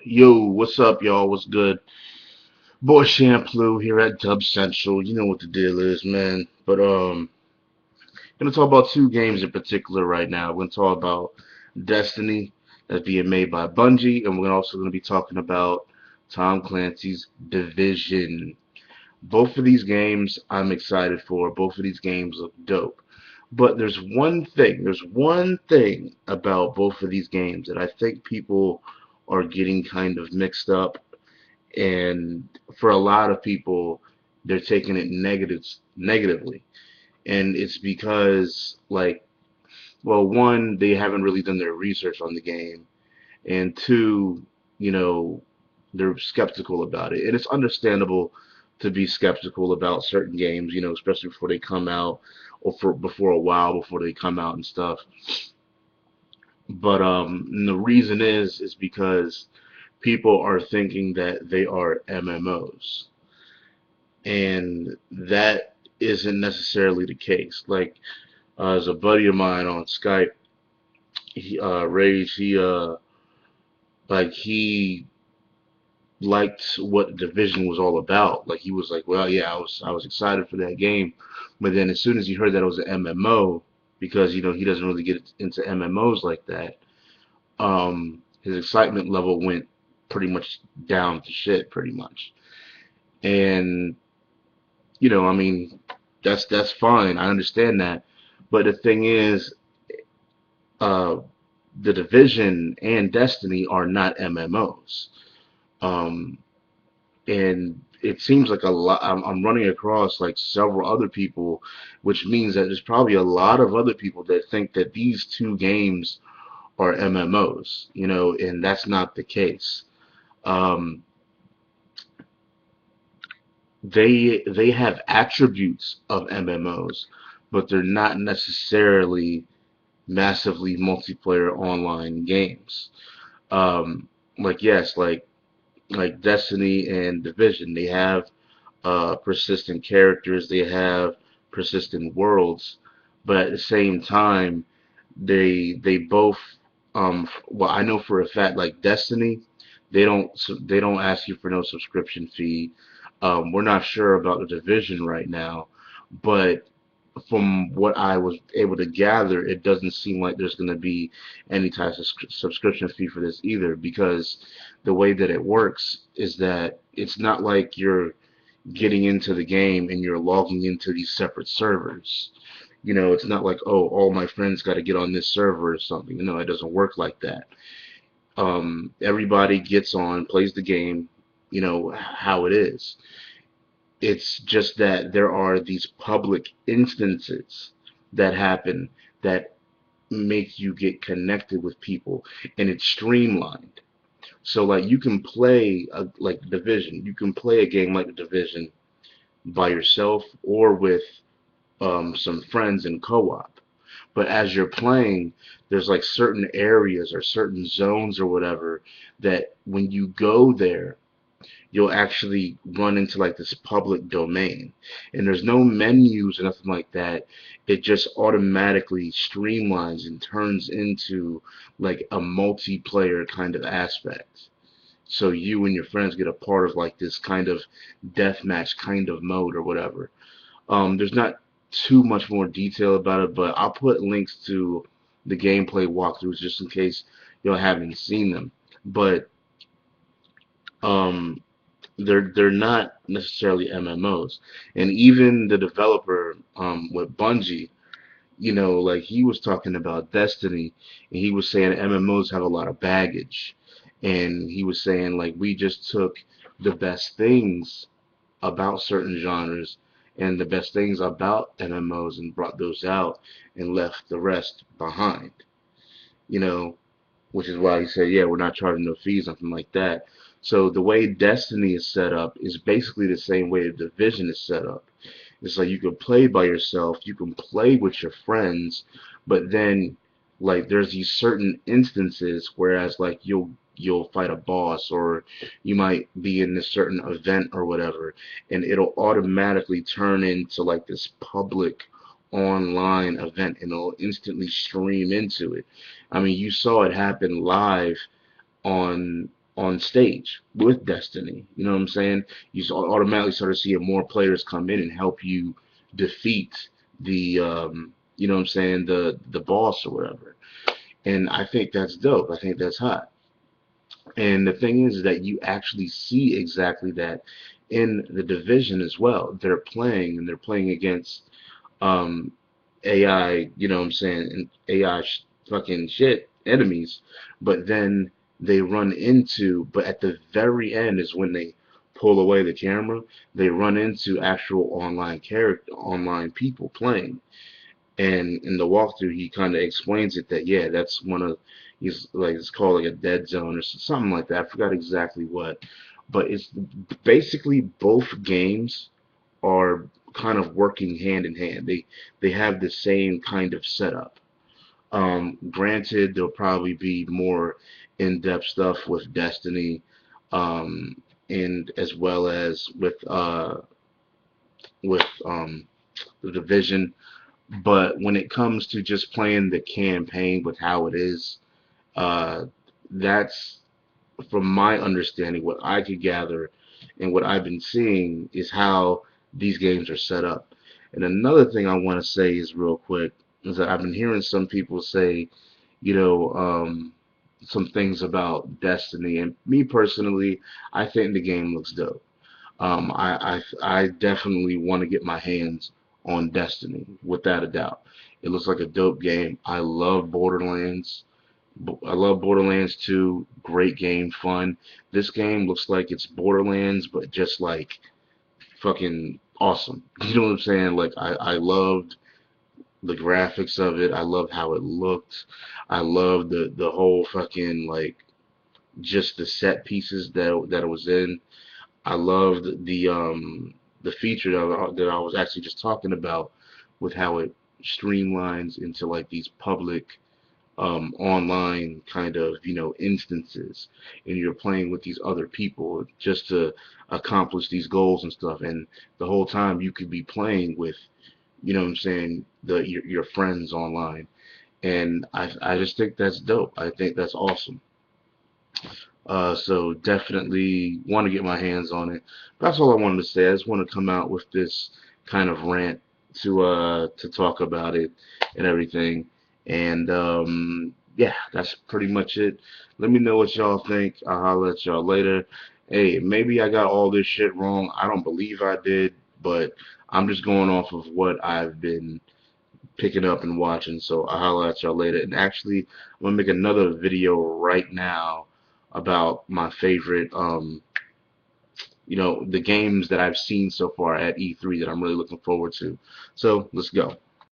Yo, what's up, y'all? What's good? Boy Shampoo here at Dub Central. You know what the deal is, man. But gonna talk about two games in particular right now. We're gonna talk about Destiny that's being made by Bungie, and we're also gonna be talking about Tom Clancy's Division. Both of these games I'm excited for. Both of these games look dope. But there's one thing about both of these games that I think people are getting kind of mixed up, and for a lot of people they're taking it negatively, and it's because, like, well, one, they haven't really done their research on the game, and two, you know they're skeptical about it, and it's understandable to be skeptical about certain games, especially before they come out, or for before a while before they come out and stuff. But and the reason is because people are thinking that they are MMOs, and that isn't necessarily the case. Like, as a buddy of mine on Skype, Rage, he liked what Division was all about. Like, he was like, well, yeah, I was excited for that game, but then as soon as he heard that it was an MMO, because he doesn't really get into MMOs like that, his excitement level went pretty much down to shit, pretty much. And I mean, that's fine. I understand that. But the thing is, uh, the Division and Destiny are not MMOs. Um, and it seems like a lot. I'm running across like several other people, which means that there's probably a lot of other people that think that these two games are MMOs, and that's not the case. Um, they have attributes of MMOs, but they're not necessarily massively multiplayer online games. Um, like, yes, like Destiny and Division, they have persistent characters, they have persistent worlds, but at the same time, they both, well, I know for a fact, like Destiny, they don't ask you for no subscription fee. We're not sure about the Division right now, but from what I was able to gather, it doesn't seem like there's going to be any type of subscription fee for this either, because the way that it works is that it's not like you're getting into the game and you're logging into these separate servers. It's not like, oh, all my friends got to get on this server or something. No, it doesn't work like that. Everybody gets on, plays the game, how it is. It's just that there are these public instances that happen that make you get connected with people, and it's streamlined. So, like, you can play like Division, you can play a game like Division by yourself or with some friends in co-op. But as you're playing, there's like certain areas or certain zones or whatever that when you go there, you'll actually run into like this public domain. And there's no menus or nothing like that. It just automatically streamlines and turns into like a multiplayer kind of aspect. So you and your friends get a part of like this kind of deathmatch kind of mode or whatever. There's not too much more detail about it, but I'll put links to the gameplay walkthroughs just in case y'all haven't seen them. But um, they're not necessarily MMOs. And even the developer with Bungie, like, he was talking about Destiny, and he was saying MMOs have a lot of baggage, and he was saying, like, we just took the best things about certain genres and the best things about MMOs and brought those out and left the rest behind, you know, which is why he said, yeah, we're not charging no fees, nothing like that. So the way Destiny is set up is basically the same way the Division is set up. It's like you can play by yourself, you can play with your friends, but then, like, there's these certain instances whereas, like, you'll fight a boss, or you might be in this certain event or whatever, and it'll automatically turn into like this public online event, and it'll instantly stream into it. I mean, you saw it happen live on on stage with Destiny. You know what I'm saying? You automatically start to see more players come in and help you defeat the you know what I'm saying, the boss or whatever. And I think that's dope. I think that's hot. And the thing is that you actually see exactly that in the division as well. They're playing and they're playing against um, AI, you know what I'm saying, and AI fucking shit enemies, but then they run into, but at the very end is when they pull away the camera, they run into actual online character, online people playing. And in the walkthrough, he kind of explains it that, yeah, that's one of, he's like, it's called like a dead zone or something like that. I forgot exactly what, but it's basically both games are kind of working hand in hand. They have the same kind of setup. Granted, there'll probably be more in-depth stuff with Destiny, um, and as well as with the Division. But when it comes to just playing the campaign with how it is, uh, that's from my understanding, what I could gather and what I've been seeing is how these games are set up. And another thing I want to say is real quick is that I've been hearing some people say, you know, some things about Destiny, and me personally, I think the game looks dope. I definitely want to get my hands on Destiny, without a doubt. It looks like a dope game. I love Borderlands. I love Borderlands 2. Great game, fun. This game looks like it's Borderlands, but just like fucking awesome. You know what I'm saying? Like I loved the graphics of it. I loved how it looked. I loved the whole fucking like just the set pieces that it was in. I loved the feature that I was actually just talking about with how it streamlines into like these public online kind of, you know, instances, and you're playing with these other people just to accomplish these goals and stuff. And the whole time you could be playing with, you know what I'm saying, your friends online. And I just think that's dope. I think that's awesome. So definitely want to get my hands on it. That's all I wanted to say. I just want to come out with this kind of rant to talk about it and everything. And yeah, that's pretty much it. Let me know what y'all think. I'll holler at y'all later. Hey, maybe I got all this shit wrong. I don't believe I did, but I'm just going off of what I've been picking up and watching. So I'll holler at y'all later. And actually, I'm gonna make another video right now about my favorite, you know, the games that I've seen so far at E3 that I'm really looking forward to. So let's go.